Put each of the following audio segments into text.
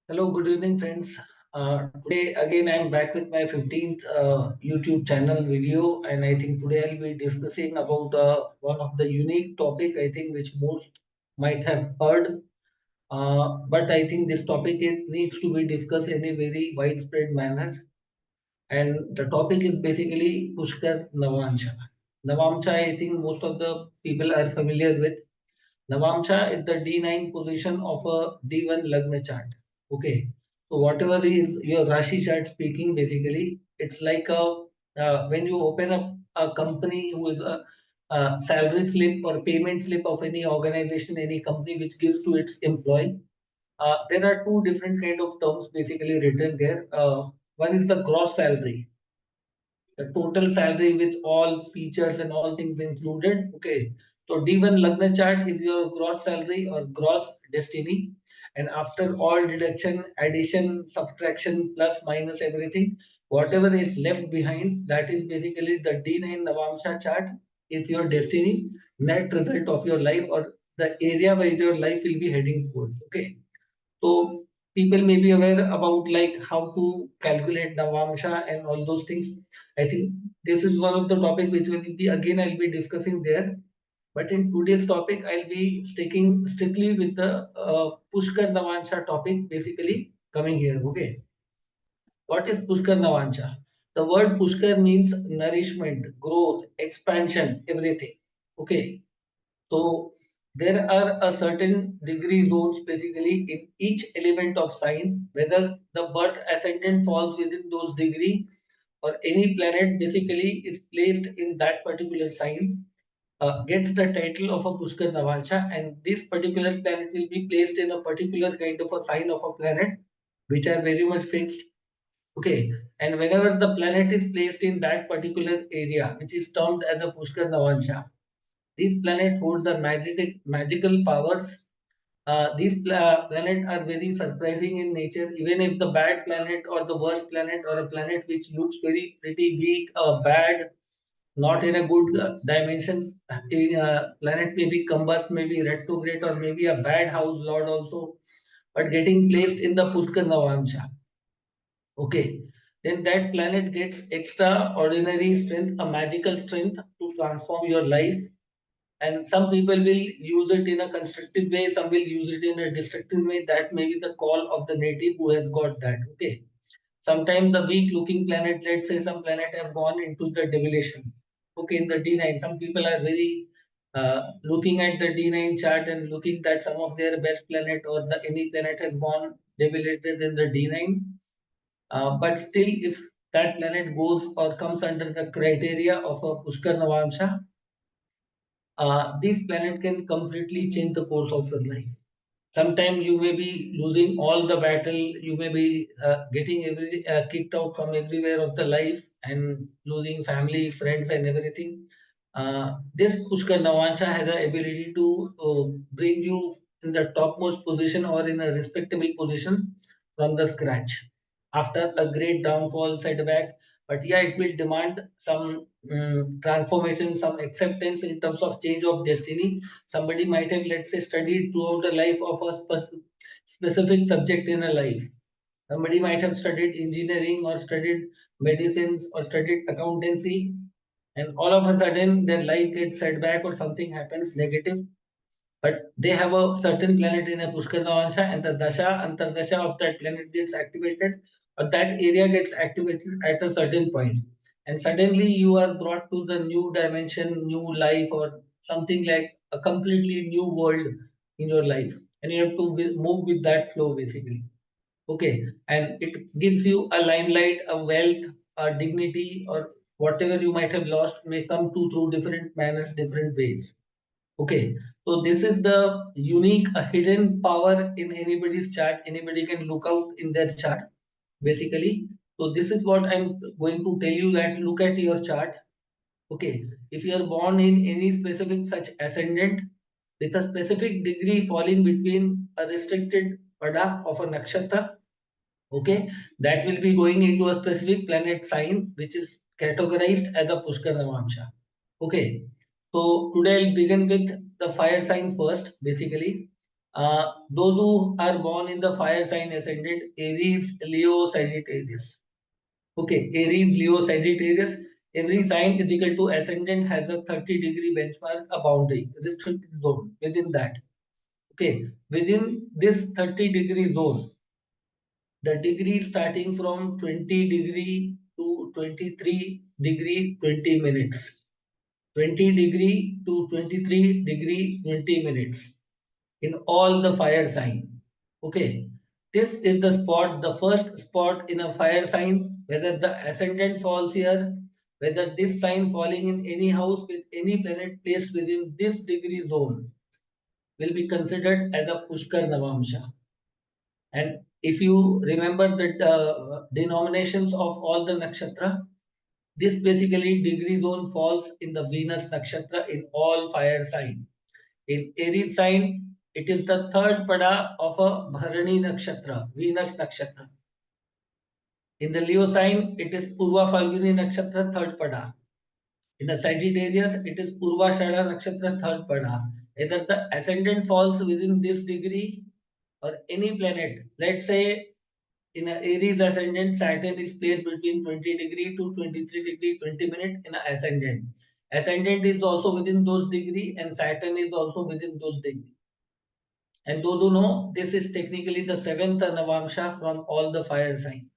Hello, good evening, friends. Today again I'm back with my 15th YouTube channel video, and I think today I'll be discussing about one of the unique topic I think which most might have heard, but I think this topic needs to be discussed in a very widespread manner. And the topic is basically Pushkar Navamsa. Navamsa, I think most of the people are familiar with. Navamsa is the D9 position of a D1 Lagna chart. Okay. So whatever is your Rashi chart speaking, basically, it's like when you open up a company who is a salary slip or payment slip of any organization, any company which gives to its employee. There are two different kind of terms basically written there. One is the gross salary, the total salary with all features and all things included. Okay. So D1 Lagna chart is your gross salary or gross destiny. And after all deduction, addition, subtraction, plus, minus everything, whatever is left behind, that is basically the D9 Navamsa chart is your destiny, net result of your life or the area where your life will be heading towards. Okay. So people may be aware about like how to calculate Navamsha and all those things. I think this is one of the topic which will be again I'll be discussing there. But in today's topic, I'll be sticking strictly with the Pushkar Navansha topic, basically coming here. Okay, what is Pushkar Navansha? The word Pushkar means nourishment, growth, expansion, everything. Okay, so there are a certain degree zones basically in each element of sign, whether the birth ascendant falls within those degree or any planet basically is placed in that particular sign, gets the title of a Pushkar Navansha, and this particular planet will be placed in a particular kind of a sign of a planet, which are very much fixed. Okay, and whenever the planet is placed in that particular area, which is termed as a Pushkar Navansha, these planet holds the magical powers. These planets are very surprising in nature. Even if the bad planet or the worst planet or a planet which looks very pretty weak, bad, not in a good dimensions, planet may be combust, maybe retrograde, or maybe a bad house lord also, but getting placed in the Pushkar Navamsha. Okay, then that planet gets extraordinary strength, a magical strength to transform your life, and some people will use it in a constructive way, some will use it in a destructive way. That may be the call of the native who has got that. Okay, sometimes the weak looking planet, let's say some planet have gone into the deviation. Okay, in the D9 some people are very looking at the D9 chart and looking that some of their best planet or the any planet has gone deviated in the D9, but still if that planet goes or comes under the criteria of a Pushkar Navamsha, these planets can completely change the course of your life. Sometimes you may be losing all the battle, you may be getting kicked out from everywhere of the life and losing family, friends, and everything. This Pushkar Navansha has the ability to bring you in the topmost position or in a respectable position from the scratch after a great downfall, setback. But yeah, it will demand some transformation, some acceptance in terms of change of destiny. Somebody might have, let's say, studied throughout the life of a specific subject in a life. Somebody might have studied engineering or studied medicines or studied accountancy, and all of a sudden their life gets setback or something happens negative, but they have a certain planet in a Pushkar Navansha, and the Dasha, Antardasha of that planet gets activated, or that area gets activated at a certain point. And suddenly you are brought to the new dimension, new life, or something like a completely new world in your life. And you have to move with that flow basically. Okay. And it gives you a limelight, a wealth, a dignity, or whatever you might have lost may come to through different manners, different ways. Okay, so this is the unique, a hidden power in anybody's chart. Anybody can look out in their chart, basically. So this is what I'm going to tell you, that look at your chart. Okay, if you are born in any specific such ascendant with a specific degree falling between a restricted pada of a nakshatra, okay, that will be going into a specific planet sign which is categorized as a Pushkar Navamsha. Okay, so today I'll begin with the fire sign first, basically. Those who are born in the fire sign ascendant, Aries, Leo, Sagittarius. Okay, Aries, Leo, Sagittarius. Every sign is equal to ascendant has a 30-degree benchmark, a boundary, restricted zone within that. Okay, within this 30-degree zone, the degree starting from 20 degree to 23 degree 20 minutes. 20 degree to 23 degree 20 minutes in all the fire sign. Okay, this is the spot, the first spot in a fire sign, whether the ascendant falls here, whether this sign falling in any house with any planet placed within this degree zone will be considered as a Pushkar Navamsha. And if you remember the denominations of all the nakshatra, this basically degree zone falls in the Venus nakshatra in all fire sign. In Aries sign, it is the third pada of a Bharani nakshatra, Venus nakshatra. In the Leo sign, it is Purva Falguni nakshatra, third pada. In the Sagittarius, it is Purva Shada nakshatra, third pada. Either the ascendant falls within this degree or any planet. Let's say in a Aries ascendant, Saturn is placed between 20 degree to 23 degree 20 minutes in a ascendant. Ascendant is also within those degree and Saturn is also within those degree. And those who know, this is technically the seventh Navamsha from all the fire sign.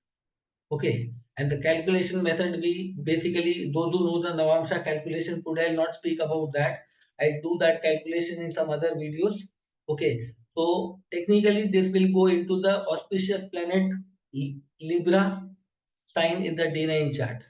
Okay. And the calculation method, we basically, those who know the Navamsha calculation, today I'll not speak about that. I do that calculation in some other videos. Okay. So technically, this will go into the auspicious planet Libra sign in the D9 chart.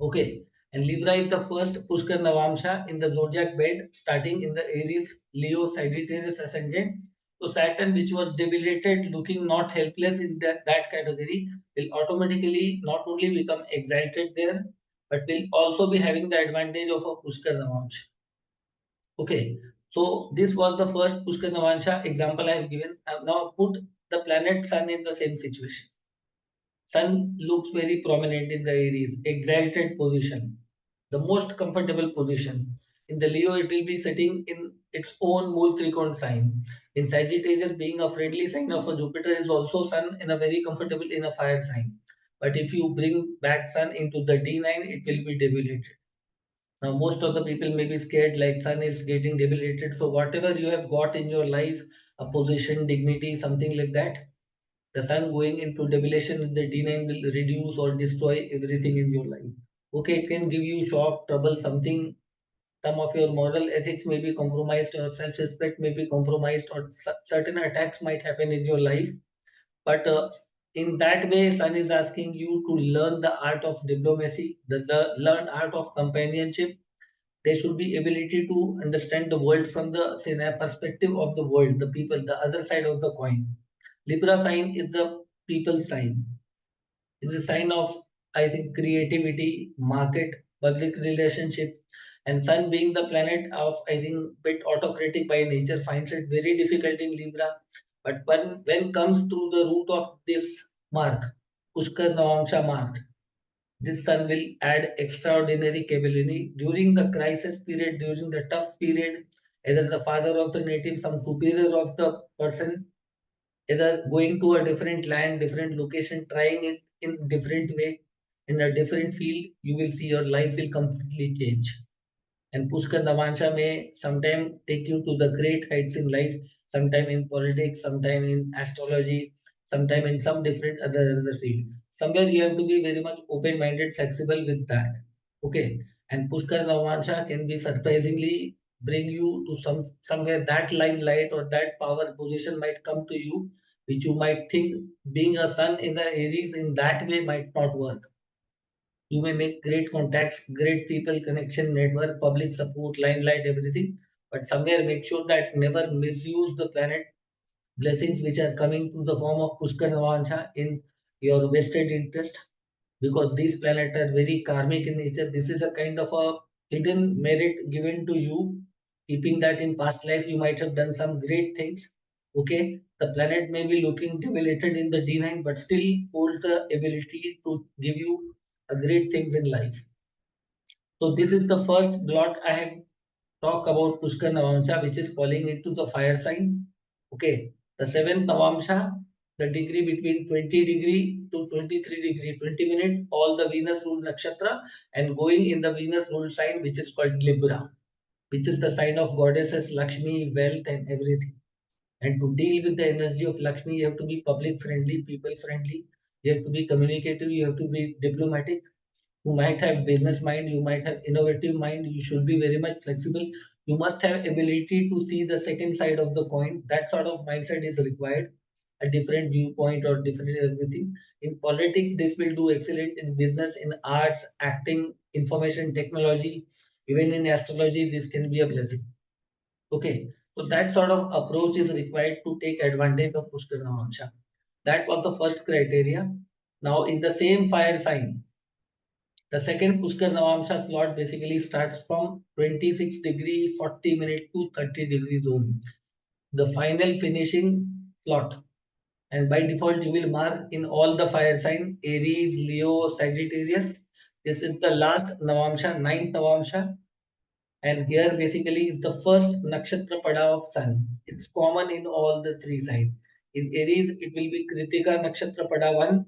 Okay. And Libra is the first Pushkar Navamsha in the zodiac belt, starting in the Aries, Leo, Sagittarius ascendant. So Saturn, which was debilitated, looking not helpless in that category, will automatically not only become exalted there, but will also be having the advantage of a Pushkar Navamsha. Okay. So this was the first Pushkar Navamsha example I have given. I have now put the planet Sun in the same situation. Sun looks very prominent in the Aries, exalted position, the most comfortable position. In the Leo, it will be sitting in its own Mool Trikon sign. In Sagittarius, being a friendly sign of a Jupiter, is also Sun in a very comfortable in a fire sign. But if you bring back Sun into the D9, it will be debilitated. Now, most of the people may be scared like Sun is getting debilitated. So, whatever you have got in your life, a position, dignity, something like that, the Sun going into debilation with the D9 will reduce or destroy everything in your life. Okay, it can give you shock, trouble, something. Some of your moral ethics may be compromised, or self-respect may be compromised, or certain attacks might happen in your life. But in that way, Sun is asking you to learn the art of diplomacy, the learn art of companionship. There should be ability to understand the world from the perspective of the world, the people, the other side of the coin. Libra sign is the people sign. It's a sign of, I think, creativity, market, public relationship, and Sun being the planet of, I think, bit autocratic by nature, finds it very difficult in Libra. But when comes to the root of this mark, Pushkar Navamsha mark, this Sun will add extraordinary capability during the crisis period, during the tough period. Either the father of the native, some superior of the person, either going to a different land, different location, trying it in different way, in a different field, you will see your life will completely change. And Pushkar Navansha may sometime take you to the great heights in life, sometime in politics, sometime in astrology, sometime in some different other field. Somewhere you have to be very much open-minded, flexible with that. Okay. And Pushkar Navansha can be surprisingly bring you to somewhere that limelight or that power position might come to you, which you might think being a sun in the Aries in that way might not work. You may make great contacts, great people connection, network, public support, limelight, everything. But somewhere make sure that never misuse the planet blessings which are coming to the form of Pushkar Navansha in your vested interest, because these planets are very karmic in nature. This is a kind of a hidden merit given to you, keeping that in past life you might have done some great things. Okay, the planet may be looking debilitated in the D9, but still hold the ability to give you a great things in life. So this is the first blot I have talked about Pushkar Navamsa, which is falling into the fire sign. Okay. The seventh Navamsha, the degree between 20 degree to 23 degree, 20 minutes, all the Venus ruled nakshatra and going in the Venus ruled sign which is called Libra, which is the sign of goddesses Lakshmi, wealth and everything. And to deal with the energy of Lakshmi, you have to be public friendly, people friendly. You have to be communicative. You have to be diplomatic. You might have business mind. You might have innovative mind. You should be very much flexible. You must have ability to see the second side of the coin. That sort of mindset is required. A different viewpoint or different everything. In politics, this will do excellent. In business, in arts, acting, information technology, even in astrology, this can be a blessing. Okay, so that sort of approach is required to take advantage of Pushkar Navamsha. That was the first criteria. Now, in the same fire sign, the second Pushkar Navamsha slot basically starts from 26 degree 40 minute to 30 degree zone. The final finishing slot. And by default, you will mark in all the fire sign Aries, Leo, Sagittarius. This is the last Navamsha, ninth Navamsha. And here basically is the first nakshatra pada of sun. It's common in all the three signs. In Aries, it will be Kritika nakshatra pada 1.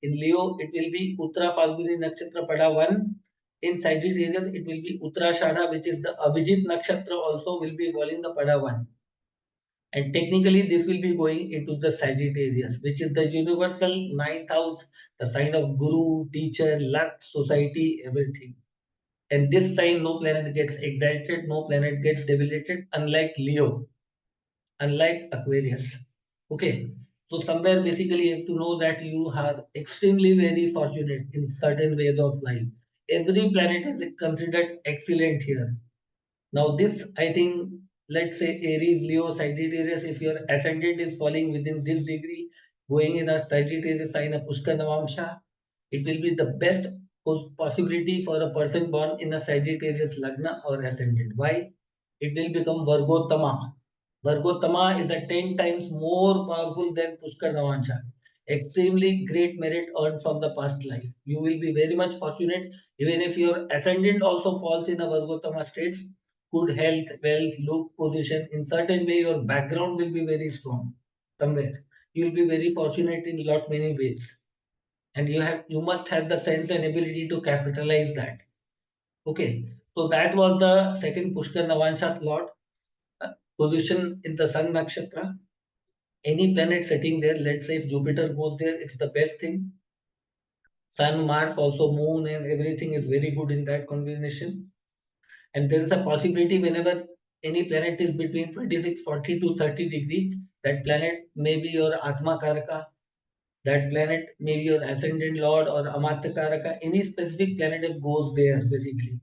In Leo, it will be Uttara Falguni nakshatra pada 1. In Sagittarius, it will be Uttarashadha, which is the Abhijit nakshatra also will be falling the pada 1. And technically, this will be going into the Sagittarius, which is the universal ninth house, the sign of Guru, teacher, luck, society, everything. And this sign, no planet gets exalted, no planet gets debilitated, unlike Leo, unlike Aquarius. Okay. So somewhere basically you have to know that you are extremely very fortunate in certain ways of life. Every planet is considered excellent here. Now, this I think, let's say Aries, Leo, Sagittarius, if your ascendant is falling within this degree, going in a Sagittarius sign, a Pushkar Navamsha, it will be the best possibility for a person born in a Sagittarius Lagna or ascendant. Why? It will become Vargottama. Vargottama is a 10 times more powerful than Pushkar Navamsha. Extremely great merit earned from the past life. You will be very much fortunate even if your ascendant also falls in a Vargottama states. Good health, wealth, look, position. In certain way, your background will be very strong. Somewhere you will be very fortunate in lot many ways, and you must have the sense and ability to capitalize that. Okay, so that was the second Pushkar Navansha slot. Position in the Sun Nakshatra. Any planet sitting there, let's say if Jupiter goes there, it's the best thing. Sun, Mars, also Moon, and everything is very good in that combination. And there is a possibility whenever any planet is between 26, 40 to 30 degree, that planet may be your Atma Karaka, that planet may be your ascendant lord or Amatya Karaka, any specific planet that goes there basically.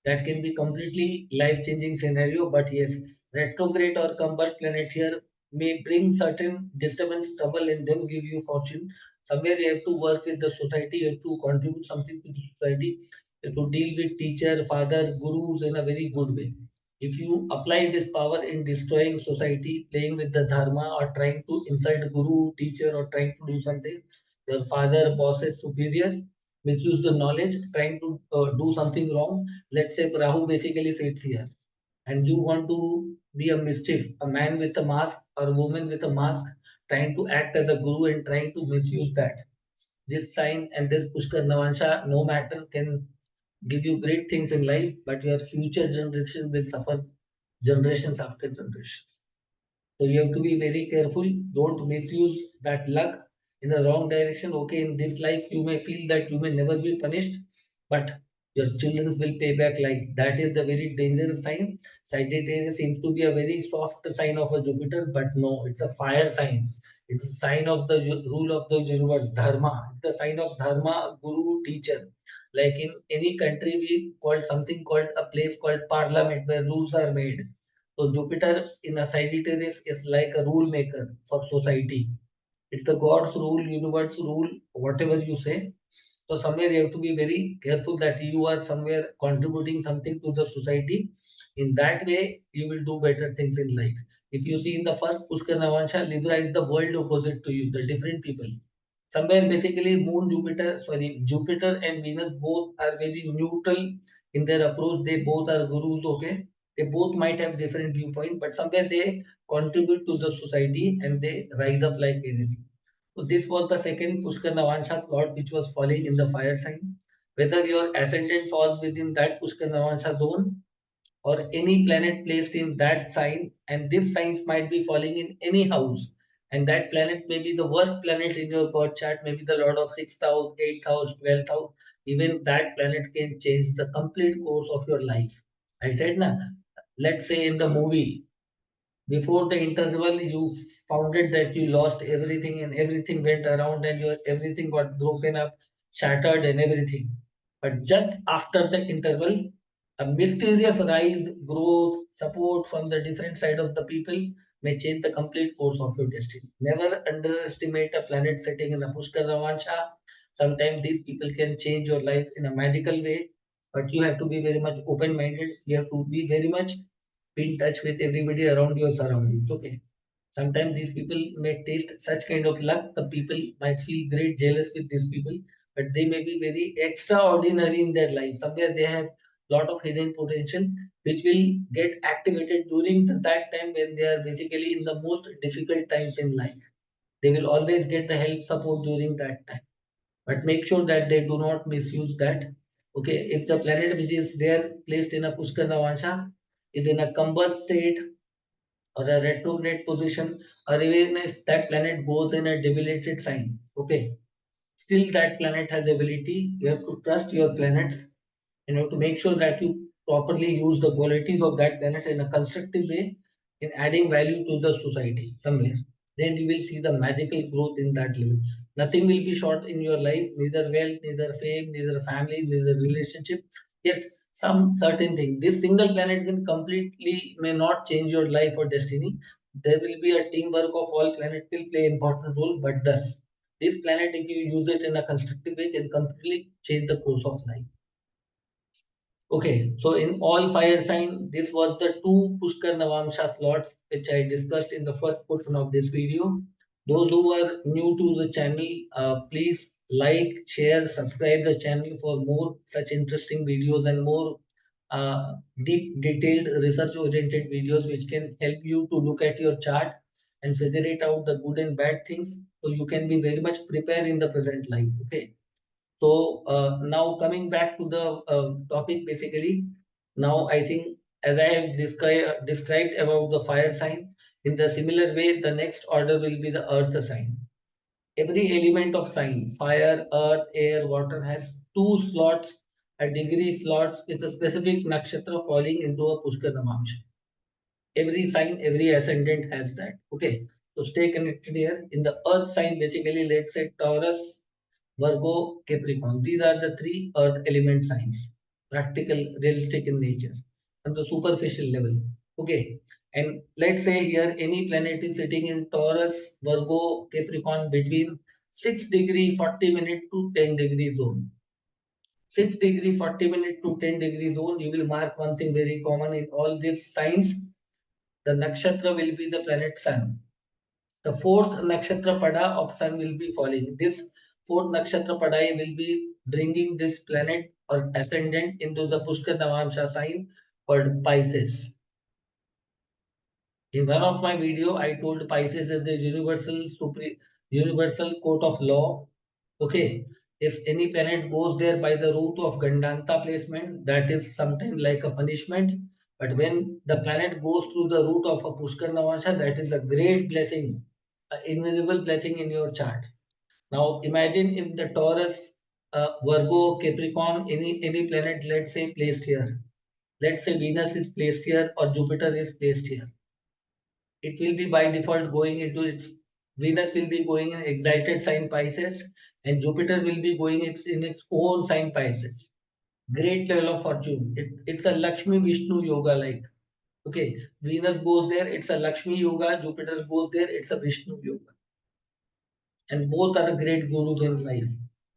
That can be completely life changing scenario. But yes, retrograde or combust planet here may bring certain disturbance, trouble, and then give you fortune. Somewhere you have to work with the society, you have to contribute something to the society, you have to deal with teacher, father, gurus in a very good way. If you apply this power in destroying society, playing with the dharma, or trying to insult guru, teacher, or trying to do something, your father, bosses, superior, misuse the knowledge, trying to do something wrong. Let's say Rahu basically sits here, and you want to be a mischief, a man with a mask or a woman with a mask, trying to act as a guru and trying to misuse that. This sign and this Pushkar Navansha, no matter, can give you great things in life, but your future generation will suffer generations after generations. So you have to be very careful. Don't misuse that luck in the wrong direction. Okay, in this life you may feel that you may never be punished, but your children will pay back. Like that is the very dangerous sign. Sagittarius seems to be a very soft sign of a Jupiter, but no, it's a fire sign. It's a sign of the rule of the universe, dharma. It's the sign of dharma, guru, teacher. Like in any country, we call something called a place called parliament where rules are made. So Jupiter in a Sagittarius is like a rule maker for society. It's the God's rule, universe rule, whatever you say. So somewhere you have to be very careful that you are somewhere contributing something to the society. In that way, you will do better things in life. If you see in the first Pushkar Navansha, Libra is the world opposite to you, the different people. Somewhere basically Jupiter and Venus both are very neutral in their approach. They both are gurus, okay? They both might have different viewpoint, but somewhere they contribute to the society and they rise up like anything. So this was the second Pushkar Navansha plot which was falling in the fire sign. Whether your ascendant falls within that Pushkar Navansha zone or any planet placed in that sign, and this signs might be falling in any house, and that planet may be the worst planet in your birth chart, maybe the lord of sixth house, eighth house, 12th house. Even that planet can change the complete course of your life. I said na, let's say in the movie, before the interval you found it that you lost everything and everything went around and your everything got broken up, shattered and everything. But just after the interval, a mysterious rise, growth, support from the different side of the people may change the complete course of your destiny. Never underestimate a planet setting in a Pushkar Ravansha. Sometimes these people can change your life in a magical way, but you have to be very much open minded. You have to be very much be in touch with everybody around your surroundings. Okay. Sometimes these people may taste such kind of luck. The people might feel great jealous with these people, but they may be very extraordinary in their life. Somewhere they have lot of hidden potential which will get activated during that time when they are basically in the most difficult times in life. They will always get the help support during that time. But make sure that they do not misuse that. Okay, if the planet which is there placed in a Pushkar Navansha is in a combust state or a retrograde position, or even if that planet goes in a debilitated sign, okay, still that planet has ability. You have to trust your planets. You have to make sure that you properly use the qualities of that planet in a constructive way in adding value to the society somewhere. Then you will see the magical growth in that level. Nothing will be short in your life, neither wealth, neither fame, neither family, neither relationship. Yes, some certain thing. This single planet can completely may not change your life or destiny. There will be a teamwork of all planets will play important role, but thus this planet, if you use it in a constructive way, can completely change the course of life. Okay, so in all fire sign, this was the two Pushkar Navamsa slots which I discussed in the first portion of this video. Those who are new to the channel, please like, share, subscribe the channel for more such interesting videos and more uh, deep, detailed, research-oriented videos which can help you to look at your chart and figure it out the good and bad things so you can be very much prepared in the present life. Okay. So now coming back to the topic, basically, now I think as I have described about the fire sign, in the similar way, the next order will be the earth sign. Every element of sign, fire, earth, air, water, has two slots, a degree slots with a specific nakshatra falling into a Pushkar Namamsha. Every sign, every ascendant has that. Okay, so stay connected here. In the earth sign, basically, let's say Taurus, Virgo, Capricorn. These are the three earth element signs, practical, realistic in nature, on the superficial level. Okay. And let's say here any planet is sitting in Taurus, Virgo, Capricorn between 6 degree 40 minute to 10 degree zone. 6 degree 40 minute to 10 degree zone, you will mark one thing very common in all these signs. The nakshatra will be the planet Sun. The fourth nakshatra pada of sun will be falling. This fourth nakshatra pada will be bringing this planet or ascendant into the Pushkar Navamsha sign called Pisces. In one of my video, I told Pisces is the universal court of law. Okay, if any planet goes there by the route of Gandanta placement, that is sometimes like a punishment. But when the planet goes through the route of a Pushkar Navansha, that is a great blessing, an invisible blessing in your chart. Now imagine if the Taurus, Virgo, Capricorn, any planet, let's say placed here. Let's say Venus is placed here or Jupiter is placed here. It will be by default going into its Venus will be going in excited sign Pisces and Jupiter will be going in its own sign Pisces. Great level of fortune. It's a Lakshmi Vishnu yoga like. Okay, Venus goes there, it's a Lakshmi yoga. Jupiter goes there, it's a Vishnu yoga. And both are a great gurus in life.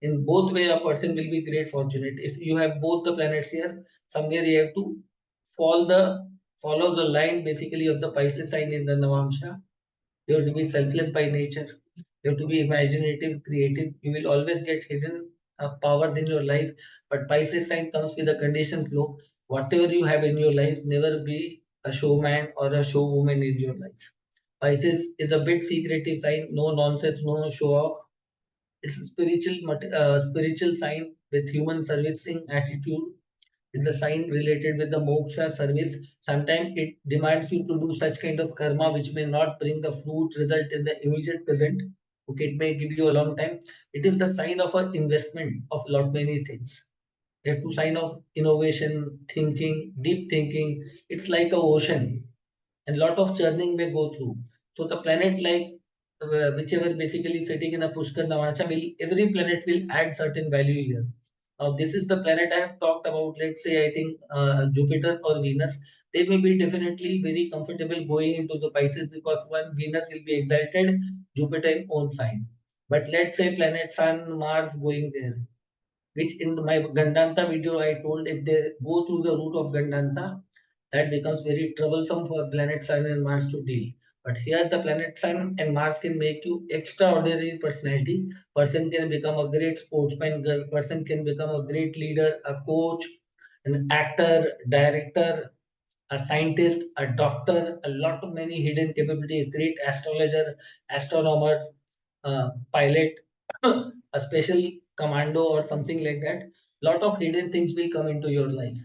In both way, a person will be great fortunate. If you have both the planets here, somewhere you have to follow the line basically of the Pisces sign in the Navamsha. You have to be selfless by nature. You have to be imaginative, creative. You will always get hidden powers in your life. But Pisces sign comes with a condition flow. Whatever you have in your life, never be a showman or a showwoman in your life. Pisces is a bit secretive sign, no nonsense, no show off. It's a spiritual sign with human servicing attitude. It's a sign related with the moksha service. Sometimes it demands you to do such kind of karma which may not bring the fruit result in the immediate present. Okay, it may give you a long time. It is the sign of an investment of lot many things. They have to sign of innovation, thinking, deep thinking. It's like a ocean, and lot of churning may go through. So the planet, like whichever basically sitting in a Pushkar Navamsa, will every planet will add certain value here. Now this is the planet I have talked about. Let's say I think Jupiter or Venus. They may be definitely very comfortable going into the Pisces because one Venus will be exalted, Jupiter in own sign. But let's say planet Sun, Mars going there, which in my Gandanta video I told if they go through the route of Gandanta, that becomes very troublesome for planet Sun and Mars to deal. But here the planet Sun and Mars can make you extraordinary personality. Person can become a great sportsman, person can become a great leader, a coach, an actor, director, a scientist, a doctor, a lot of many hidden capability, a great astrologer, astronomer, pilot, a special commando or something like that. Lot of hidden things will come into your life.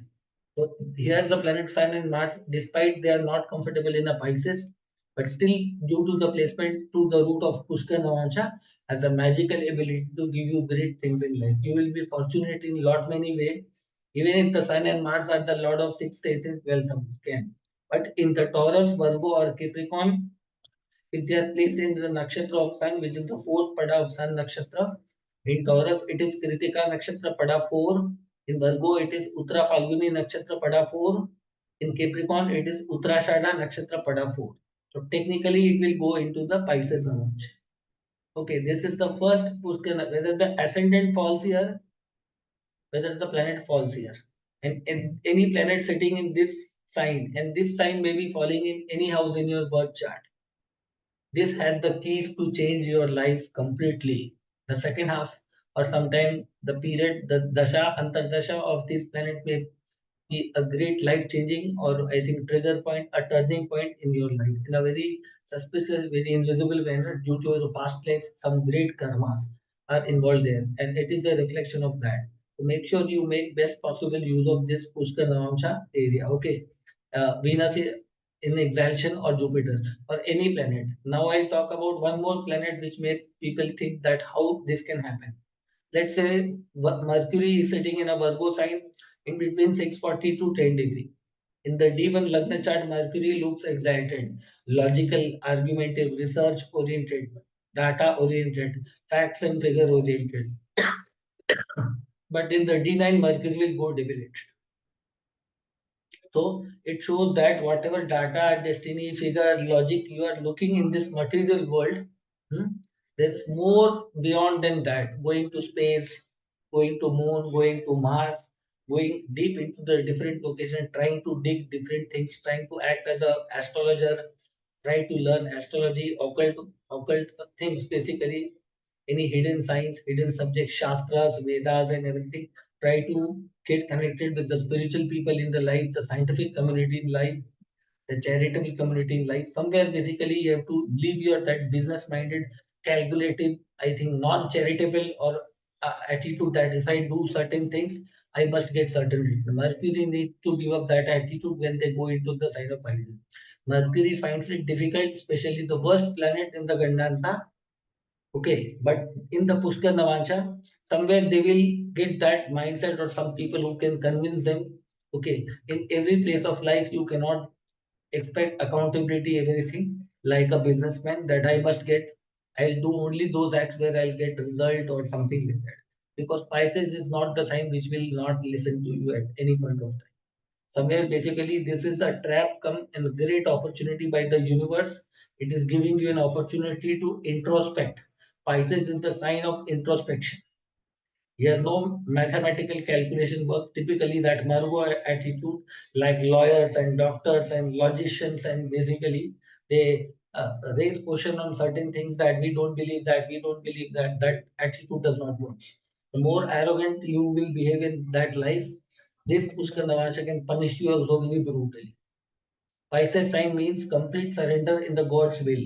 So here the planet Sun and Mars, despite they are not comfortable in a Pisces, but still due to the placement to the root of Pushkar Navamsa, has a magical ability to give you great things in life. You will be fortunate in lot many ways, even if the Sun and Mars are the Lord of sixth, eighth, and twelfth house can. But in the Taurus, Virgo, or Capricorn, if they are placed in the nakshatra of Sun, which is the fourth pada of Sun nakshatra, in Taurus it is Kritika nakshatra pada 4. In Virgo it is Uttara Falguni nakshatra pada 4. In Capricorn it is Uttarashada nakshatra pada 4. So technically it will go into the Pisces zone. Okay, this is the first Pushkar, whether the ascendant falls here, whether the planet falls here. And any planet sitting in this sign, and this sign may be falling in any house in your birth chart. This has the keys to change your life completely. The second half, or sometime the period, the dasha, antardasha of this planet may be a great life changing, or I think trigger point, a turning point in your life in a very suspicious, very invisible manner due to your past life. Some great karmas are involved there, and it is a reflection of that. So make sure you make best possible use of this Pushkar Navamsa area. Okay, Venus is in exaltation or Jupiter or any planet. Now I'll talk about one more planet which make people think that how this can happen. Let's say Mercury is sitting in a Virgo sign in between 640 to 10 degree. In the D1 Lagna chart, Mercury looks excited, logical, argumentative, research oriented, data oriented, facts and figure oriented. But in the D9, Mercury will go debilate. So it shows that whatever data, destiny, figure, logic you are looking in this material world, hmm, there's more beyond than that. Going to space, going to moon, going to Mars, going deep into the different location, trying to dig different things, trying to act as a astrologer, try to learn astrology, occult things basically, any hidden science, hidden subjects, shastras, Vedas, and everything. Try to get connected with the spiritual people in the life, the scientific community in life, the charitable community in life. Somewhere basically you have to leave your that business minded, calculative, I think non-charitable or attitude that if I do certain things, I must get certain return. Mercury need to give up that attitude when they go into the sign of Pisces. Mercury finds it difficult, especially the worst planet in the Gandanta. Okay, but in the Pushkar Navansha, somewhere they will get that mindset or some people who can convince them. Okay, in every place of life, you cannot expect accountability, everything like a businessman that I must get. I'll do only those acts where I'll get result or something like that. Because Pisces is not the sign which will not listen to you at any point of time. Somewhere basically this is a trap come and a great opportunity by the universe. It is giving you an opportunity to introspect. Pisces is the sign of introspection. Here no mathematical calculation works. Typically that Margo attitude, like lawyers and doctors and logicians, and basically they raise question on certain things that we don't believe, that we don't believe, that attitude does not work. The more arrogant you will behave in that life, This Pushkar Navamsa can punish you also very brutally. Pisces sign means complete surrender in the God's will.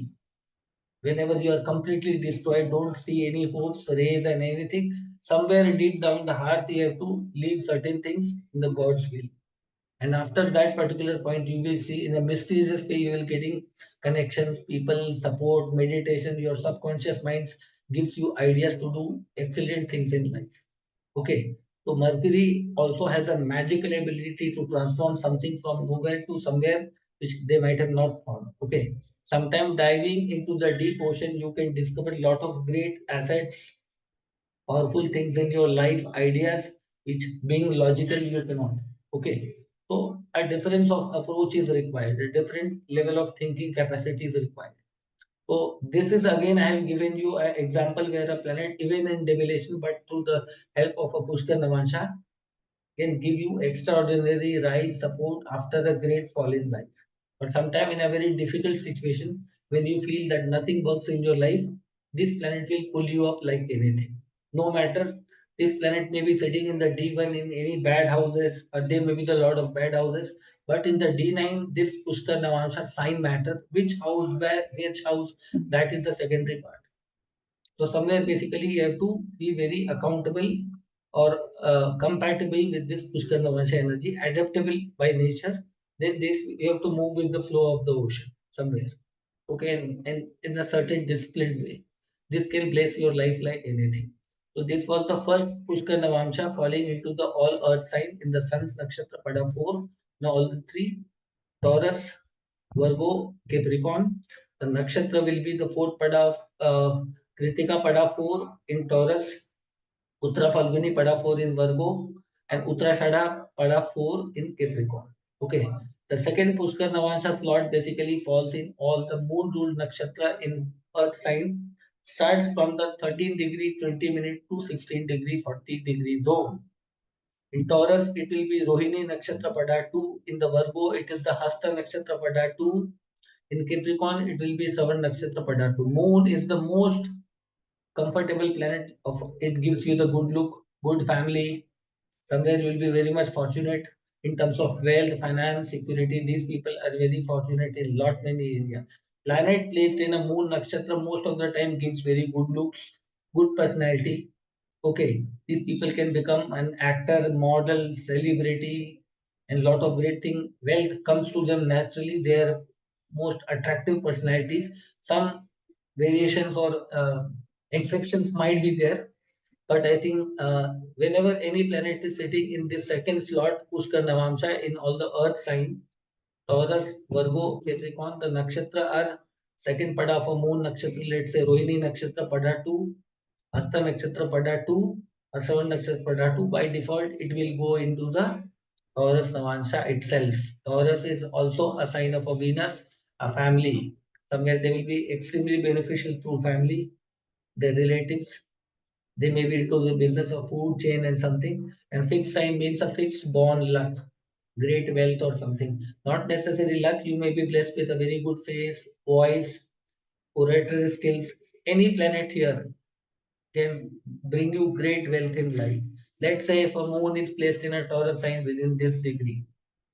Whenever you are completely destroyed, don't see any hopes, rays, and anything. Somewhere deep down the heart, you have to leave certain things in the God's will. And after that particular point, you will see in a mysterious way, you will getting connections, people, support, meditation. Your subconscious minds gives you ideas to do excellent things in life. Okay. So Mercury also has a magical ability to transform something from nowhere to somewhere which they might have not found. Okay. Sometimes diving into the deep ocean, you can discover a lot of great assets, powerful things in your life, ideas which being logical you cannot. Okay. So a difference of approach is required, a different level of thinking capacity is required. So this is again I have given you an example where a planet even in debilation but through the help of a Pushkar Navansha can give you extraordinary rise support after a great fall in life. But sometime in a very difficult situation, when you feel that nothing works in your life, this planet will pull you up like anything. No matter this planet may be sitting in the D1 in any bad houses, or there may be the lot of bad houses, but in the D9, this Pushkar Navamsa sign matter, which house, where, which house, that is the secondary part. So somewhere basically you have to be very accountable or compatible with this Pushkar Navamsa energy, adaptable by nature. Then this you have to move with the flow of the ocean somewhere. Okay, and in a certain disciplined way. This can bless your life like anything. So this was the first Pushkar Navamsa falling into the all earth sign in the sun's nakshatra pada 4. Now all the three Taurus, Virgo, Capricorn. The nakshatra will be the fourth pada of Kritika pada 4 in Taurus, Uttara Falguni pada 4 in Virgo, and Uttarashada pada 4 in Capricorn. Okay. The second Pushkar Navansha slot basically falls in all the moon ruled nakshatra in Earth sign. Starts from the 13 degree 20 minute to 16 degree 40 degree zone. In Taurus, it will be Rohini Nakshatra Pada 2. In the Virgo, it is the Hasta Nakshatra Pada 2. In Capricorn, it will be Shravan Nakshatra Pada 2. Moon is the most comfortable planet of it gives you the good look, good family. Somewhere you will be very much fortunate in terms of wealth, finance, security. These people are very fortunate in lot many areas. Planet placed in a moon nakshatra most of the time gives very good looks, good personality. Okay, these people can become an actor, model, celebrity, and lot of great thing. Wealth comes to them naturally. They are most attractive personalities. Some variations or exceptions might be there, but I think whenever any planet is sitting in the second slot, Pushkar Navamsa in all the Earth sign, Taurus, Virgo, Capricorn, the nakshatra are second pada for moon nakshatra. Let's say Rohini nakshatra pada 2, Hasta Nakshatra Pada 2 or Shravan Nakshatra Pada 2, by default it will go into the Taurus Navansha itself. Taurus is also a sign of a Venus, a family. Somewhere they will be extremely beneficial through family, their relatives. They may be into the business of food chain and something. And fixed sign means a fixed born luck, great wealth or something. Not necessarily luck, you may be blessed with a very good face, voice, oratory skills. Any planet here can bring you great wealth in life. Let's say if a moon is placed in a Taurus sign within this degree,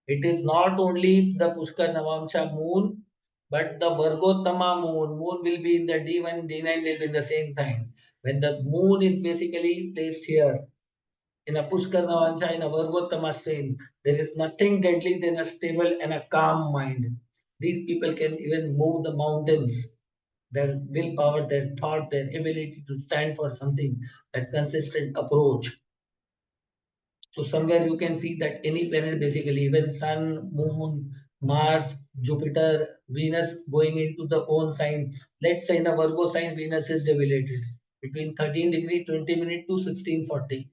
it is not only the Pushkar Navamsha moon, but the Vargottama moon. Moon will be in the D1, D9 will be in the same sign. When the moon is basically placed here in a Pushkar Navamsha in a Vargottama strain, there is nothing deadly than a stable and a calm mind. These people can even move the mountains, their willpower, their thought, their ability to stand for something, that consistent approach. So somewhere you can see that any planet basically, even Sun, Moon, Mars, Jupiter, Venus going into the own sign. Let's say in a Virgo sign, Venus is debilitated between 13 degree 20 minute to 1640.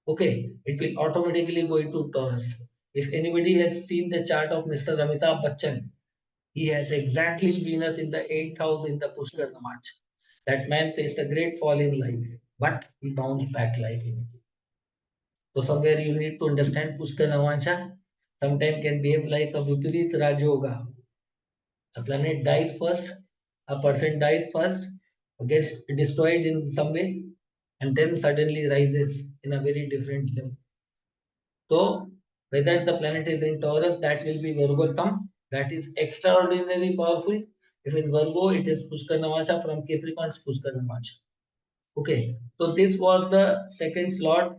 Okay, it will automatically go into Taurus. If anybody has seen the chart of Mr. Amitabh Bachchan, he has exactly Venus in the eighth house in the Pushkar Namanch. That man faced a great fall in life, but he bounced back like anything. So somewhere you need to understand Pushkar Namansha sometimes can behave like a Viparit Rajoga. A planet dies first, a person dies first, gets destroyed in some way, and then suddenly rises in a very different level. So Whether the planet is in Taurus, that will be Virgotam, that is extraordinarily powerful. If in Virgo, it is Pushkar Navamsa, from Capricorn, Pushkar Navamsa. Okay, so this was the second slot.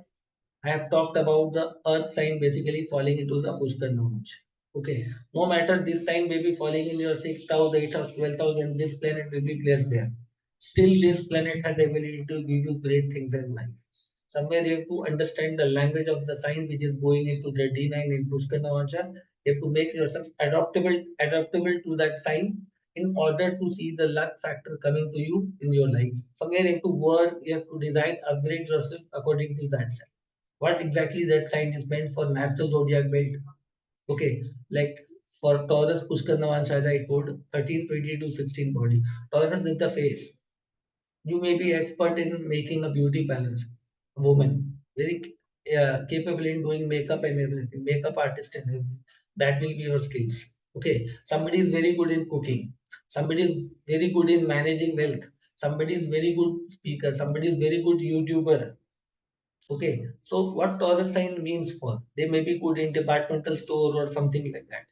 I have talked about the earth sign basically falling into the Pushkar Navamsa. Okay, no matter this sign may be falling in your sixth house, eighth house, 12th house, and this planet will be placed there. Still, this planet has the ability to give you great things in life. Somewhere you have to understand the language of the sign which is going into the D9 in Pushkar Navamsa. You have to make yourself adaptable to that sign in order to see the luck factor coming to you in your life. Somewhere you have to work, you have to design, upgrade yourself according to that sign. What exactly that sign is meant for natural zodiac belt. Okay, like for Taurus, Pushkar Navamsa, as I told, 13, 20 to 16 body. Taurus is the face. You may be expert in making a beauty balance, woman, very capable in doing makeup and everything, makeup artist and everything. That will be your skills. Okay, somebody is very good in cooking. Somebody is very good in managing wealth. Somebody is very good speaker. Somebody is very good YouTuber. Okay, so what Taurus sign means for? They may be good in departmental store or something like that.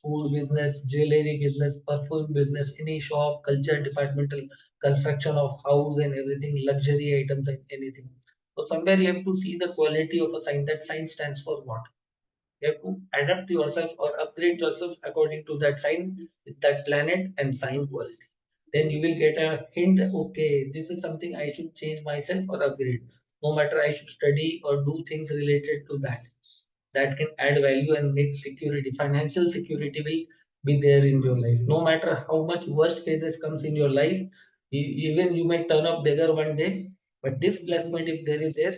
Food business, jewelry business, perfume business, any shop, culture, departmental, construction of house and everything, luxury items and anything. So somewhere you have to see the quality of a sign. That sign stands for what? You have to adapt yourself or upgrade yourself according to that sign with that planet and sign quality. Then you will get a hint, okay, this is something I should change myself or upgrade. No matter I should study or do things related to that. That can add value and make security. Financial security will be there in your life. No matter how much worst phases comes in your life, even you may turn up bigger one day, but this placement, if there is there,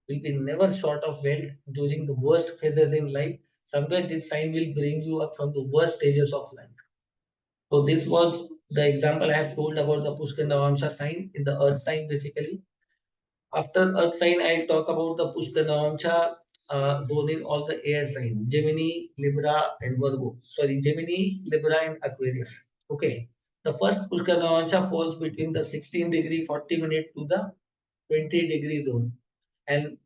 will be never short of wealth during the worst phases in life. Somewhere this sign will bring you up from the worst stages of life. So this was the example I have told about the Pushkar Navamsa sign in the earth sign basically. After earth sign, I'll talk about the Pushkar Navamsa zone in all the air signs, Gemini, Libra, and Virgo. Sorry, Gemini, Libra, and Aquarius. Okay. The first Pushkar Navamsa falls between the 16-degree 40 minute to the 20-degree zone. And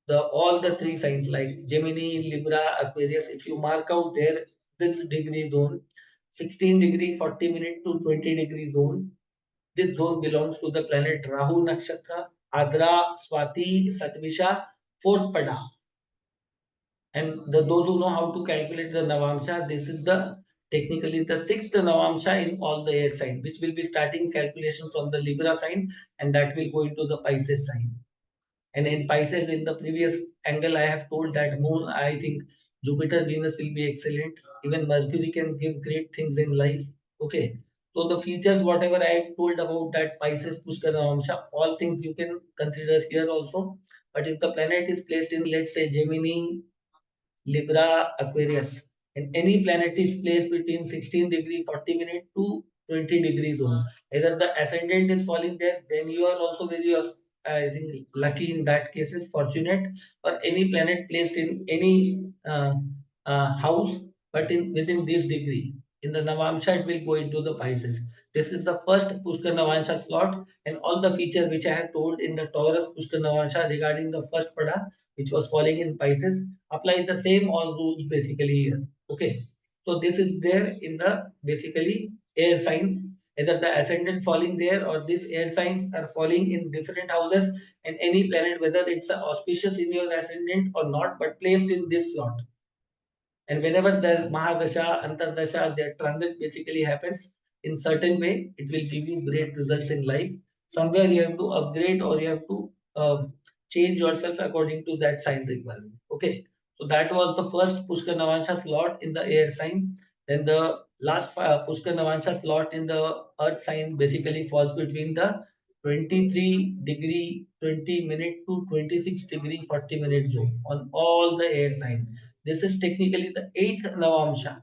the all the three signs like Gemini, Libra, Aquarius, if you mark out there this degree zone, 16-degree 40 minute to 20-degree zone, this zone belongs to the planet Rahu Nakshatra, Adra, Swati, Satvisha, fourth Pada. And those who know how to calculate the Navamsha, this is the technically the sixth Navamsha in all the air sign, which will be starting calculation from the Libra sign, and that will go into the Pisces sign. And in Pisces, in the previous angle, I have told that moon, I think Jupiter, Venus will be excellent. Even Mercury can give great things in life. Okay. So the features, whatever I have told about that Pisces, Pushkara, Vamsha, all things you can consider here also. But if the planet is placed in, let's say, Gemini, Libra, Aquarius. And any planet is placed between 16-degree 40 minute to 20-degree zone. Either the ascendant is falling there, then you are also very, I think, lucky in that case is fortunate. Or any planet placed in any house, but in within this degree. In the Navamsha, it will go into the Pisces. This is the first Pushkar Navamsha slot, and all the features which I have told in the Taurus Pushkar Navamsha regarding the first Pada, which was falling in Pisces, apply the same all rules basically here. Okay. So this is there in the basically air sign. Either the ascendant falling there or these air signs are falling in different houses and any planet, whether it's auspicious in your ascendant or not, but placed in this slot. And whenever the Mahadasha, Antardasha, their transit basically happens in certain way, it will give you great results in life. Somewhere you have to upgrade or you have to change yourself according to that sign requirement. Okay. So that was the first Pushkar Navansha slot in the air sign. Then the last Pushkar Navansha slot in the earth sign basically falls between the 23-degree 20 minute to 26-degree 40 minute zone on all the air signs. This is technically the eighth Navamsha.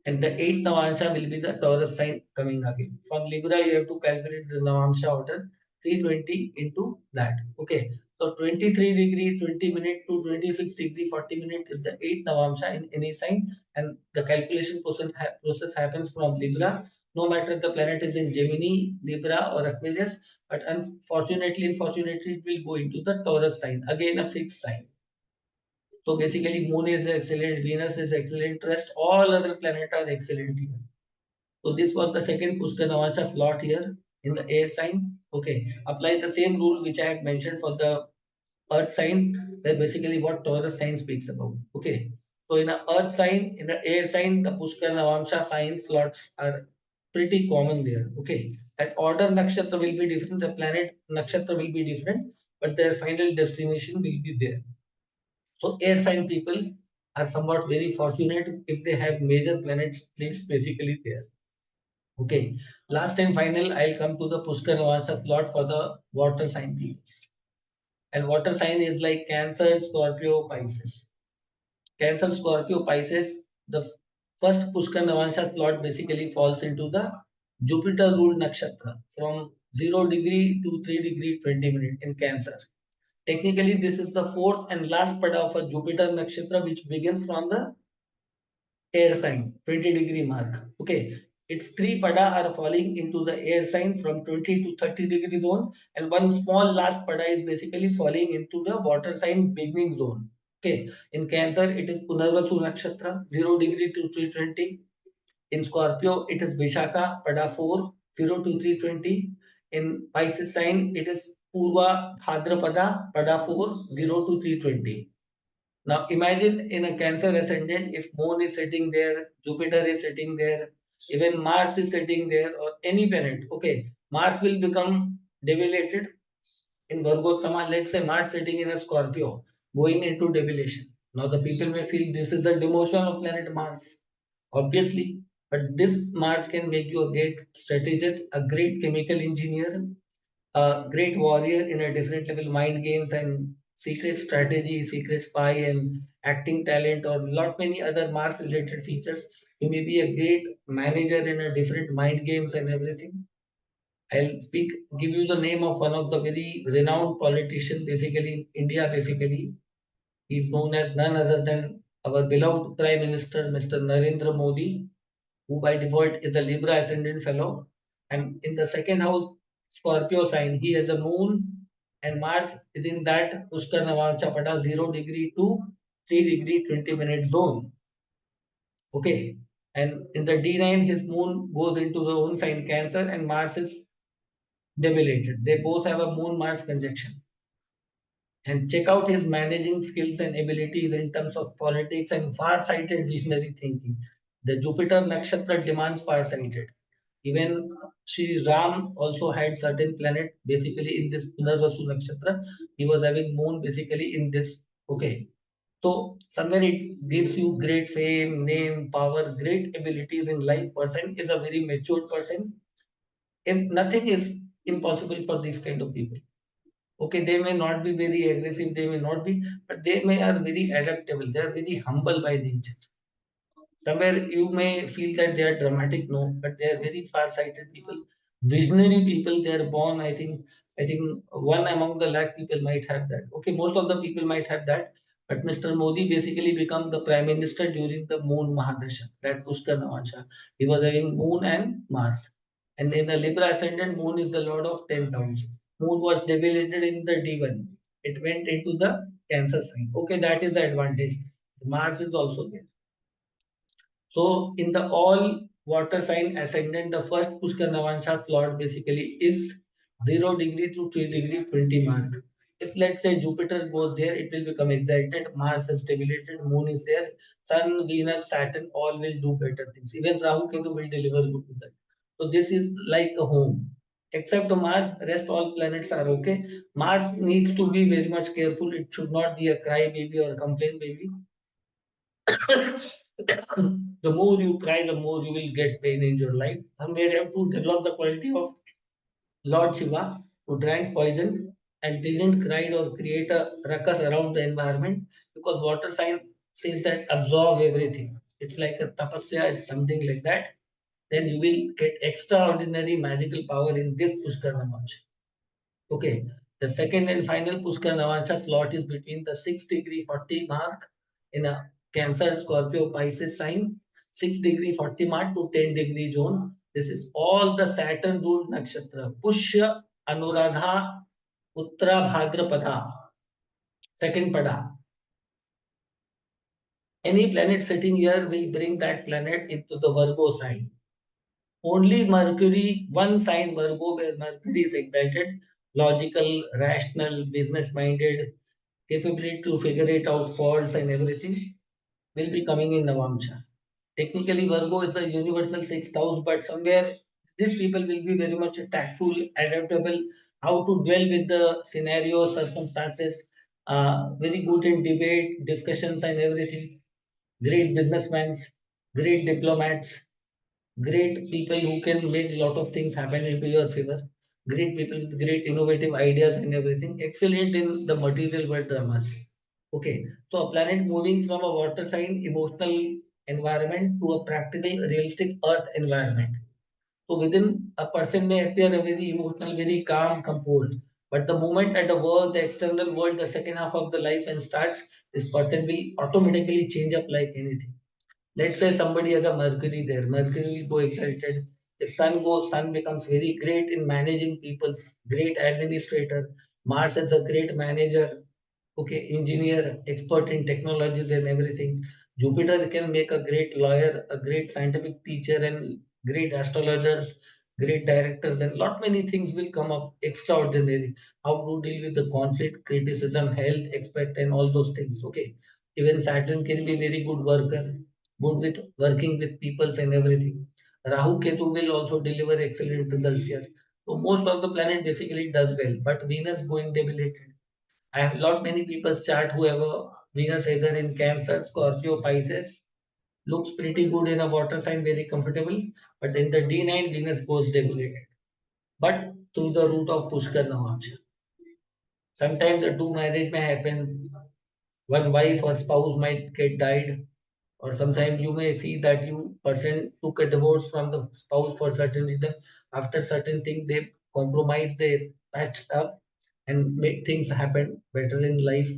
And the eighth Navamsha will be the Taurus sign coming again. From Libra, you have to calculate the Navamsha order 320 into that. Okay. So 23-degree 20 minute to 26-degree 40 minute is the eighth Navamsha in any sign. And the calculation process happens from Libra. No matter the planet is in Gemini, Libra, or Aquarius. But unfortunately, it will go into the Taurus sign. Again, a fixed sign. So basically, Moon is excellent, Venus is excellent, rest all other planets are excellent here. So this was the second Pushkar Navamsa slot here in the air sign. Okay, apply the same rule which I had mentioned for the earth sign. That basically what Taurus sign speaks about. Okay, so in a earth sign, in the air sign, the Pushkar Navamsa sign slots are pretty common there. Okay, that order nakshatra will be different, the planet nakshatra will be different, but their final destination will be there. So air sign people are somewhat very fortunate if they have major planets placed basically there. Okay, last and final, I'll come to the Pushkar Navamsa plot for the water sign peoples. And water sign is like Cancer, Scorpio, Pisces. Cancer, Scorpio, Pisces. The first Pushkar Navamsa plot basically falls into the Jupiter ruled nakshatra from 0 degree to 3 degree 20 minutes in Cancer. Technically, this is the fourth and last pada of a Jupiter nakshatra which begins from the air sign, 20-degree mark. Okay, its three pada are falling into the air sign from 20 to 30 degree zone, and one small last pada is basically falling into the water sign beginning zone. Okay, in Cancer it is Punarvasu nakshatra, 0 degree to 320. In Scorpio it is Vishaka pada 4, 0 to 320. In Pisces sign it is Purva Bhadrapada pada 4, 0 to 320. Now imagine in a Cancer ascendant, if Moon is sitting there, Jupiter is sitting there, even Mars is sitting there, or any planet. Okay, Mars will become debilitated in Vargottama. Let's say Mars sitting in a Scorpio, going into debilation. Now the people may feel this is a demotion of planet Mars, obviously, but this Mars can make you a great strategist, a great chemical engineer, a great warrior in a different level, mind games and secret strategy, secret spy and acting talent, or lot many other Mars related features. You may be a great manager in a different mind games and everything. I'll give you the name of one of the very renowned politician, basically in India. Basically, he's known as none other than our beloved Prime Minister, Mr. Narendra Modi, who by default is a Libra ascendant fellow. And in the second house, Scorpio sign, he has a moon and Mars within that Pushkar Navamsa Pada 0 degree to 3 degree 20 minute zone. Okay. And in the D9, his moon goes into the own sign Cancer and Mars is debilitated. They both have a moon Mars conjunction. And check out his managing skills and abilities in terms of politics and far-sighted visionary thinking. The Jupiter nakshatra demands far-sighted. Even Sri Ram also had certain planet basically in this Punarvasu nakshatra. He was having moon basically in this. Okay. So somewhere it gives you great fame, name, power, great abilities in life. Person is a very matured person. And nothing is impossible for these kind of people. Okay, they may not be very aggressive, they may not be, but they may are very adaptable. They are very humble by nature. Somewhere you may feel that they are dramatic, no, but they are very far-sighted people, visionary people. They are born. I think one among the lakh people might have that. Okay, most of the people might have that, but Mr. Modi basically become the prime minister during the Moon Mahadasha. That Pushkar Navansha. He was having Moon and Mars, and in the Libra ascendant, Moon is the lord of 10th house. Moon was debilitated in the D1. It went into the Cancer sign. Okay, that is the advantage. Mars is also there. So in the all water sign ascendant, the first Pushkar Navansha plot basically is 0 degree to 3 degree 20 mark. If let's say Jupiter goes there, it will become exalted. Mars is stimulated, Moon is there, Sun, Venus, Saturn all will do better things. Even Rahu Ketu will deliver good result. So this is like a home. Except the Mars, rest all planets are okay. Mars needs to be very much careful. It should not be a cry baby or a complaint baby. The more you cry, the more you will get pain in your life. And we have to develop the quality of Lord Shiva, who drank poison and didn't cry or create a ruckus around the environment, because water sign says that absorb everything. It's like a tapasya, it's something like that. Then you will get extraordinary magical power in this Pushkar Namansha. Okay. The second and final Pushkar Navansha slot is between the 6 degree 40 mark in a Cancer, Scorpio, Pisces sign, 6 degree 40 mark to 10 degree zone. This is all the Saturn ruled nakshatra. Pushya, Anuradha, Uttra, Bhadrapada. Second pada. Any planet sitting here will bring that planet into the Virgo sign. Only Mercury, one sign Virgo, where Mercury is exalted, logical, rational, business minded, capability to figure it out, faults and everything, will be coming in Navamsa. Technically, Virgo is a universal sixth house, but somewhere these people will be very much tactful, adaptable, how to dwell with the scenario, circumstances, very good in debate, discussions, and everything. Great businessmen, great diplomats, great people who can make a lot of things happen into your favor. Great people with great innovative ideas and everything. Excellent in the material world dramas. Okay, so a planet moving from a water sign emotional environment to a practical, realistic earth environment. So within a person may appear a very emotional, very calm, composed. But the moment at the world, the external world, the second half of the life and starts, this person will automatically change up like anything. Let's say somebody has a Mercury there. Mercury will go exalted. If Sun goes, Sun becomes very great in managing people's great administrator. Mars is a great manager, okay, engineer, expert in technologies and everything. Jupiter can make a great lawyer, a great scientific teacher, and great astrologers, great directors, and lot many things will come up extraordinary. How to deal with the conflict, criticism, health, expect, and all those things. Okay, even Saturn can be very good worker, good with working with peoples and everything. Rahu Ketu will also deliver excellent results here. So most of the planet basically does well, but Venus going debilitated. I have lot many people's chart who have a Venus either in Cancer, Scorpio, Pisces. Looks pretty good in a water sign, very comfortable. But in the D9, Venus goes debilitated. But through the root of Pushkar Navamsa. Sometimes the two marriage may happen. One wife or spouse might get died, or sometimes you may see that you person took a divorce from the spouse for certain reason. After certain thing, they compromise, they patched up and make things happen better in life.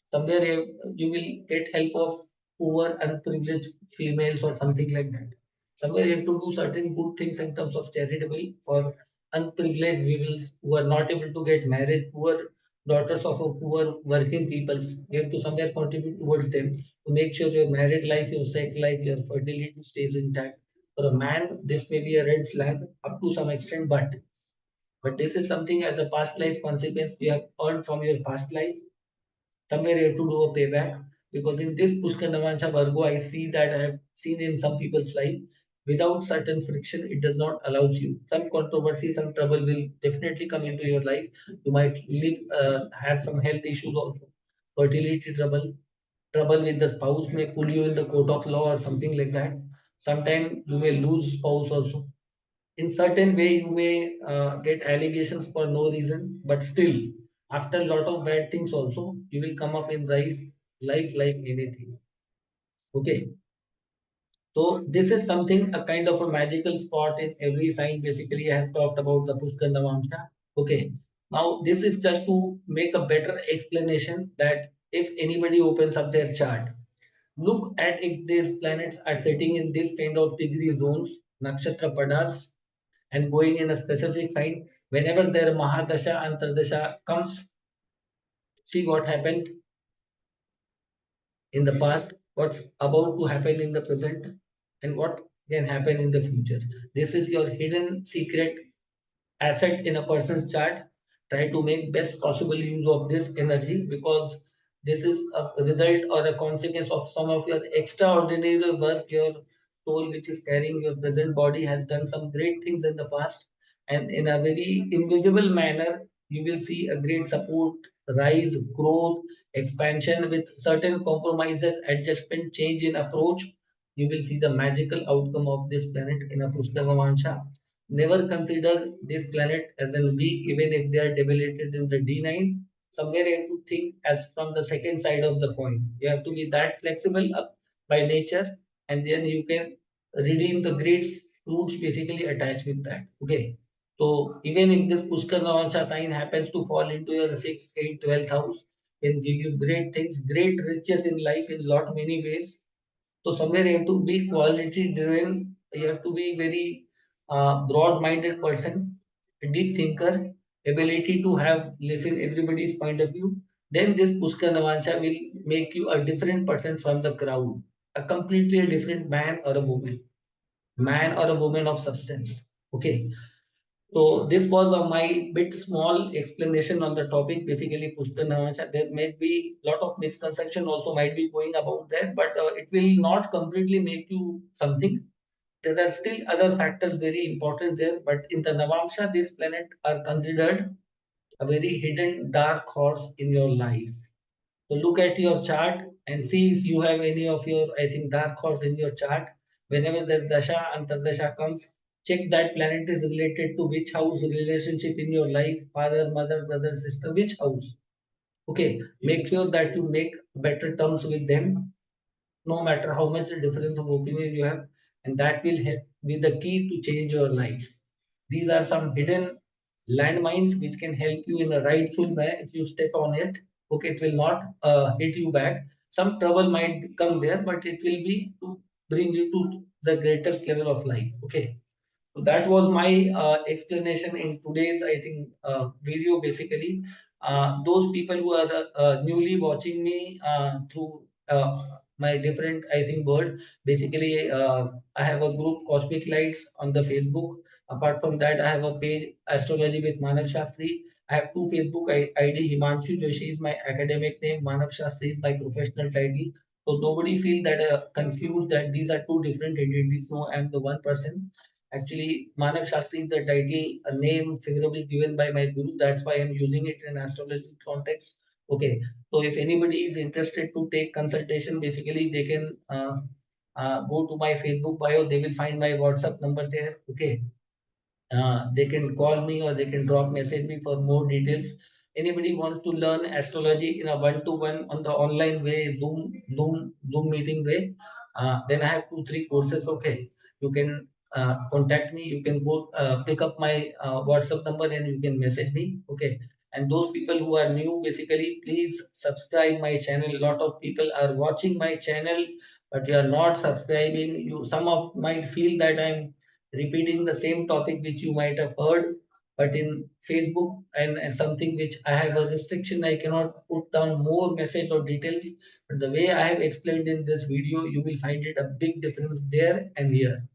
Somewhere you will get help of poor unprivileged females or something like that. Somewhere you have to do certain good things in terms of charitable for unprivileged females who are not able to get married, poor daughters of a poor working peoples. You have to somewhere contribute towards them to make sure your married life, your sex life, your fertility stays intact. For a man, this may be a red flag up to some extent, but this is something as a past life consequence you have earned from your past life. Somewhere you have to do a payback, because in this Pushkar Navamsa Virgo, I see that I have seen in some people's life, without certain friction, it does not allow you. Some controversy, some trouble will definitely come into your life. You might have some health issues also, fertility trouble, trouble with the spouse may pull you in the court of law or something like that. Sometimes you may lose spouse also. In certain way you may get allegations for no reason, but still after a lot of bad things also you will come up in life like anything. Okay, so this is something a kind of a magical spot in every sign. Basically I have talked about the Pushkar Navamsa. Okay, now this is just to make a better explanation that if anybody opens up their chart, look at if these planets are sitting in this kind of degree zones, nakshatra padas, and going in a specific sign. Whenever their Mahadasha Antardasha comes, see what happened in the past, what's about to happen in the present, and what can happen in the future. This is your hidden secret asset in a person's chart. Try to make best possible use of this energy, because this is a result or a consequence of some of your extraordinary work. Your soul, which is carrying your present body, has done some great things in the past, and in a very invisible manner you will see a great support, rise, growth, expansion. With certain compromises, adjustment, change in approach, you will see the magical outcome of this planet in a Pushkar. Never consider this planet as a weak, even if they are debilitated in the D9. Somewhere you have to think as from the second side of the coin. You have to be that flexible up by nature, and then you can redeem the great fruits basically attached with that. Okay. So even if this Pushkar Navansha sign happens to fall into your 6th, 8th, 12th house, can give you great things, great riches in life in lot many ways. So somewhere you have to be quality driven. You have to be very broad-minded person, a deep thinker, ability to have listen everybody's point of view. Then this Pushkar Navansha will make you a different person from the crowd. a completely different man or a woman of substance. Okay, so this was my bit small explanation on the topic. Basically, Pushkar Navamsa. There may be a lot of misconception also might be going about that, but it will not completely make you something. There are still other factors very important there, but in the Navamsa, these planets are considered a very hidden dark horse in your life. So look at your chart and see if you have any of your, I think, dark horse in your chart. Whenever the dasha and tardasha comes, check that planet is related to which house, relationship in your life, father, mother, brother, sister, which house. Okay, make sure that you make better terms with them, no matter how much difference of opinion you have, and that will help be the key to change your life. These are some hidden landmines which can help you in a rightful way. If you step on it, okay, it will not hit you back. Some trouble might come there, but it will be to bring you to the greatest level of life. Okay, so that was my explanation in today's, I think, video. Basically, those people who are newly watching me through my different, I think, word. Basically, I have a group Cosmic Lights on the Facebook. Apart from that, I have a page Astrology with Manav Shastri. I have two Facebook ID. Himanshu Joshi is my academic name. Manav Shastri is my professional title. So nobody feel that confused that these are two different entities. No, I am the one person. Actually, Manav Shastri is the title, a name favorably given by my guru. That's why I'm using it in astrology context. Okay, so if anybody is interested to take consultation, basically they can go to my Facebook bio. They will find my WhatsApp number there. Okay, they can call me or they can drop message me for more details. Anybody wants to learn astrology in a one-to-one on the online way, Zoom meeting way, then I have 2 3 courses. Okay, you can contact me. You can go pick up my WhatsApp number and you can message me. Okay, and those people who are new, basically, please subscribe my channel. A lot of people are watching my channel, but you are not subscribing. You some of might feel that I'm repeating the same topic which you might have heard, but in Facebook and something which I have a restriction, I cannot put down more message or details. But the way I have explained in this video, you will find it a big difference there and here.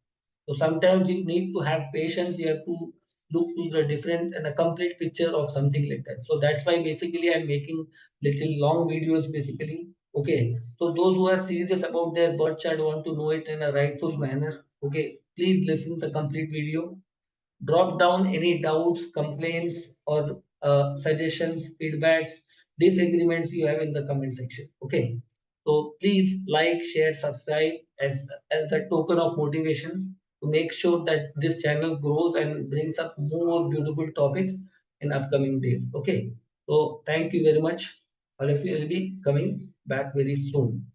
So sometimes you need to have patience. You have to look to the different and a complete picture of something like that. So that's why basically I'm making little long videos basically. Okay. So those who are serious about their birth chart want to know it in a rightful manner. Okay. Please listen the complete video. Drop down any doubts, complaints, or suggestions, feedbacks, disagreements you have in the comment section. Okay. So please like, share, subscribe as a token of motivation to make sure that this channel grows and brings up more beautiful topics in upcoming days. Okay. So thank you very much. All of you will be coming back very soon.